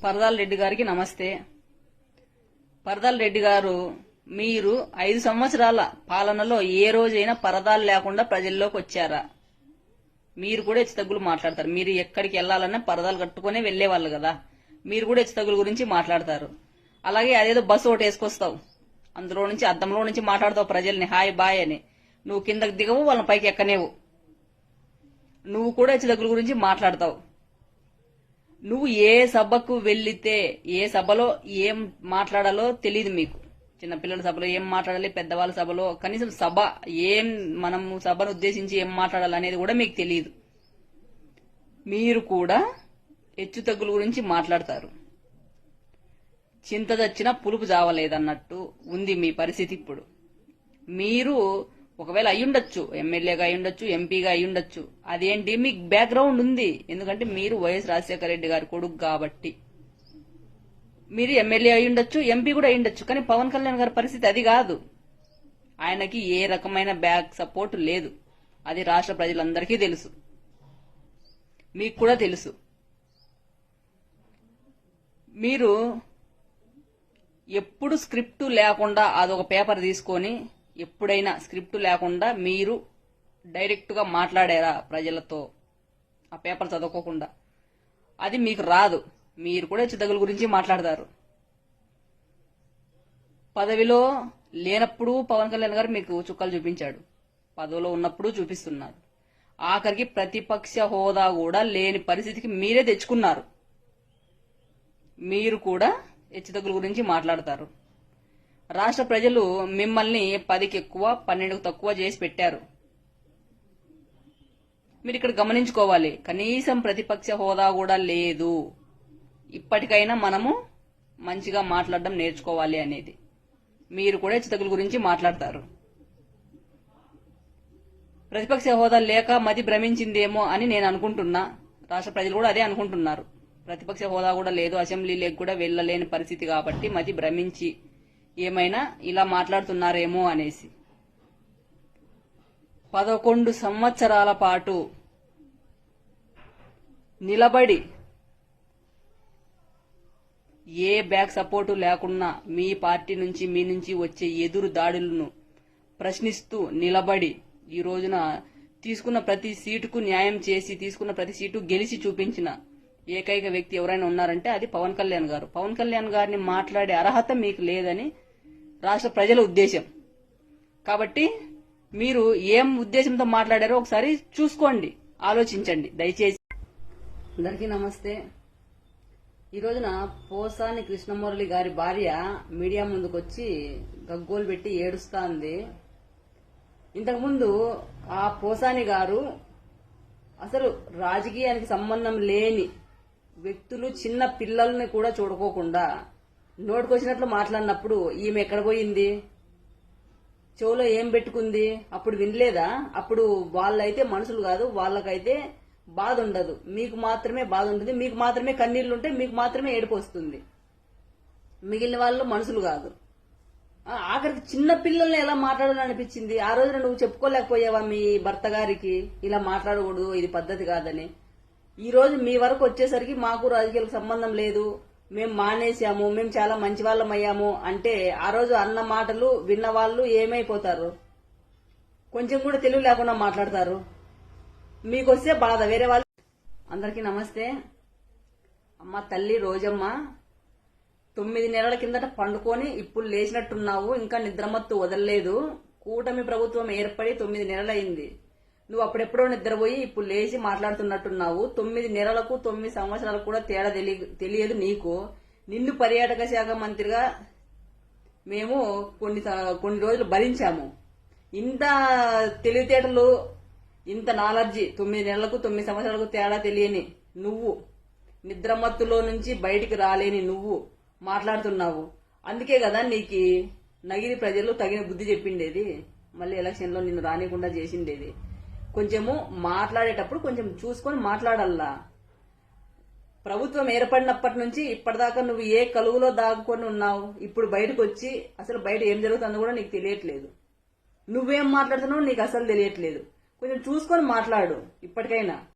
పరదాల రెడ్డి గారికి నమస్తే. పరదాల రెడ్డి గారు, మీరు 5 సంవత్సరాల పాలనలో ఏ రోజైనా పరదాలు లేకుండా ప్రజల్లోకి వచ్చారా? మీరు కూడా హెచ్చుతగ్గులు మాట్లాడతారు. మీరు ఎక్కడికి వెళ్లాలన్నా పరదాలు కట్టుకునే వెళ్లేవాళ్ళు కదా. మీరు కూడా హెచ్చుతగ్గుల గురించి మాట్లాడతారు. అలాగే అదేదో బస్సు ఒకటి వేసుకొస్తావు, అందులో నుంచి అద్దంలో నుంచి మాట్లాడతావు ప్రజల్ని హాయ్ బాయ్ అని. నువ్వు కిందకి దిగవు, వాళ్ళని పైకి ఎక్కనేవు. నువ్వు కూడా హెచ్చుతగ్గుల గురించి మాట్లాడతావు. నువ్వు ఏ సభకు వెళ్లితే ఏ సభలో ఏం మాట్లాడాలో తెలియదు మీకు. చిన్నపిల్లల సభలో ఏం మాట్లాడాలి, పెద్దవాళ్ళ సభలో కనీసం సభ ఏం మనము సభను ఉద్దేశించి ఏం మాట్లాడాలి అనేది కూడా మీకు తెలియదు. మీరు కూడా హెచ్చుతగ్గుల గురించి మాట్లాడతారు. చింత చచ్చినా పులుపు జావలేదన్నట్టు ఉంది మీ పరిస్థితి ఇప్పుడు. మీరు ఒకవేళ అయ్యుండొచ్చు, ఎమ్మెల్యేగా అయ్యుండొచ్చు, ఎంపీగా అయ్యుండొచ్చు. అదేంటి, మీకు బ్యాక్గ్రౌండ్ ఉంది. ఎందుకంటే మీరు వైఎస్ రాజశేఖర రెడ్డి గారి కొడుకు కాబట్టి మీరు ఎమ్మెల్యే అయ్యుండొచ్చు, ఎంపీ కూడా అయ్యుండొచ్చు. కానీ పవన్ కళ్యాణ్ గారి పరిస్థితి అది కాదు. ఆయనకి ఏ రకమైన బ్యాక్ సపోర్ట్ లేదు. అది రాష్ట్ర ప్రజలందరికీ తెలుసు, మీకు కూడా తెలుసు. మీరు ఎప్పుడు స్క్రిప్ట్ లేకుండా అదొక పేపర్ తీసుకొని ఎప్పుడైనా స్క్రిప్ట్ లేకుండా మీరు డైరెక్ట్ గా మాట్లాడారా ప్రజలతో, ఆ పేపర్ చదువుకోకుండా? అది మీకు రాదు. మీరు కూడా హెచ్చుతగ్గుల గురించి మాట్లాడతారు. పదవిలో లేనప్పుడు పవన్ కళ్యాణ్ గారు మీకు చుక్కలు చూపించాడు, పదవిలో ఉన్నప్పుడు చూపిస్తున్నారు. ఆఖరికి ప్రతిపక్ష హోదా కూడా లేని పరిస్థితికి మీరే తెచ్చుకున్నారు. మీరు కూడా హెచ్చుతగ్గుల గురించి మాట్లాడతారు. రాష్ట్ర ప్రజలు మిమ్మల్ని 10కి ఎక్కువ 12కు తక్కువ చేసి పెట్టారు. మీరు ఇక్కడ గమనించుకోవాలి, కనీసం ప్రతిపక్ష హోదా కూడా లేదు. ఇప్పటికైనా మనము మంచిగా మాట్లాడడం నేర్చుకోవాలి అనేది. మీరు కూడా హెచ్చుతగ్గుల గురించి మాట్లాడతారు. ప్రతిపక్ష హోదా లేక మతి భ్రమించిందేమో అని నేను అనుకుంటున్నా. రాష్ట్ర ప్రజలు కూడా అదే అనుకుంటున్నారు. ప్రతిపక్ష హోదా కూడా లేదు, అసెంబ్లీలోకి కూడా వెళ్లలేని పరిస్థితి కాబట్టి మతి భ్రమించి ఏమైనా ఇలా మాట్లాడుతున్నారేమో అనేసి. 11 సంవత్సరాల పాటు నిలబడి ఏ బ్యాక్ సపోర్టు లేకున్నా మీ పార్టీ నుంచి మీ నుంచి వచ్చే ఎదురు దాడులను ప్రశ్నిస్తూ నిలబడి ఈ రోజున తీసుకున్న ప్రతి సీటుకు న్యాయం చేసి తీసుకున్న ప్రతి సీటు గెలిచి చూపించిన ఏకైక వ్యక్తి ఎవరైనా ఉన్నారంటే అది పవన్ కళ్యాణ్ గారు. పవన్ కళ్యాణ్ గారిని మాట్లాడే అర్హత మీకు లేదని రాష్ట్ర ప్రజల ఉద్దేశం. కాబట్టి మీరు ఏం ఉద్దేశంతో మాట్లాడారో ఒకసారి చూసుకోండి, ఆలోచించండి దయచేసి. అందరికీ నమస్తే. ఈ రోజున పోసాని కృష్ణమురళి గారి భార్య మీడియా ముందుకొచ్చి గగ్గోలు పెట్టి ఏడుస్తాంది. ఇంతకుముందు ఆ పోసాని గారు అసలు రాజకీయానికి సంబంధం లేని వ్యక్తులు, చిన్న పిల్లల్ని కూడా చూడుకోకుండా నోటికొచ్చినట్లు మాట్లాడినప్పుడు ఈమె ఎక్కడ పోయింది, చెవులో ఏం పెట్టుకుంది? అప్పుడు వినలేదా? అప్పుడు వాళ్ళైతే మనుషులు కాదు, వాళ్ళకైతే బాధ ఉండదు. మీకు మాత్రమే బాధ ఉంటుంది, మీకు మాత్రమే కన్నీళ్లు ఉంటాయి, మీకు మాత్రమే ఏడుపు వస్తుంది. మిగిలిన వాళ్ళు మనుషులు కాదు. ఆఖరికి చిన్న పిల్లల్ని ఎలా మాట్లాడాలని అనిపించింది. ఆ రోజున నువ్వు చెప్పుకోలేకపోయావా మీ భర్త గారికి ఇలా మాట్లాడకూడదు, ఇది పద్ధతి కాదని? ఈ రోజు మీ వరకు వచ్చేసరికి మాకు రాజకీయాలకు సంబంధం లేదు, మేము మానేశాము, మేము చాలా మంచి వాళ్ళం అయ్యాము అంటే ఆ రోజు అన్న మాటలు విన్న వాళ్ళు ఏమైపోతారు? కొంచెం కూడా తెలివి లేకుండా మాట్లాడతారు. మీకు వస్తే బాధ వేరే వాళ్ళు. అందరికీ నమస్తే. అమ్మ తల్లి రోజమ్మ, 9 నెలల కిందట పండుకొని ఇప్పుడు లేచినట్టున్నావు, ఇంకా నిద్రమత్తు వదలలేదు. కూటమి ప్రభుత్వం ఏర్పడి 9 నెలలైంది. నువ్వు అప్పుడెప్పుడో నిద్రపోయి ఇప్పుడు లేచి మాట్లాడుతున్నట్టున్నావు. 9 నెలలకు 9 సంవత్సరాలకు కూడా తేడా తెలియదు నీకు. నిన్ను పర్యాటక శాఖ మంత్రిగా మేము కొన్ని రోజులు భరించాము. ఇంత తెలివితేటలు, ఇంత నాలెడ్జి 9 నెలలకు 9 సంవత్సరాలకు తేడా తెలియని నువ్వు, నిద్రమత్తులో నుంచి బయటికి రాలేని నువ్వు మాట్లాడుతున్నావు. అందుకే కదా నీకు నగిరి ప్రజలు తగిన బుద్ధి చెప్పిండేది, మళ్ళీ ఎలక్షన్ లో నిన్ను రానికుండా చేసిండేది. కొంచెము మాట్లాడేటప్పుడు కొంచెం చూసుకొని మాట్లాడాలా. ప్రభుత్వం ఏర్పడినప్పటి నుంచి ఇప్పటిదాకా నువ్వు ఏ కలుగులో దాక్కుని ఉన్నావు. ఇప్పుడు బయటకు వచ్చి అసలు బయట ఏం జరుగుతుందో కూడా నీకు తెలియట్లేదు. నువ్వేం మాట్లాడుతున్నావు నీకు అసలు తెలియట్లేదు. కొంచెం చూసుకొని మాట్లాడు ఇప్పటికైనా.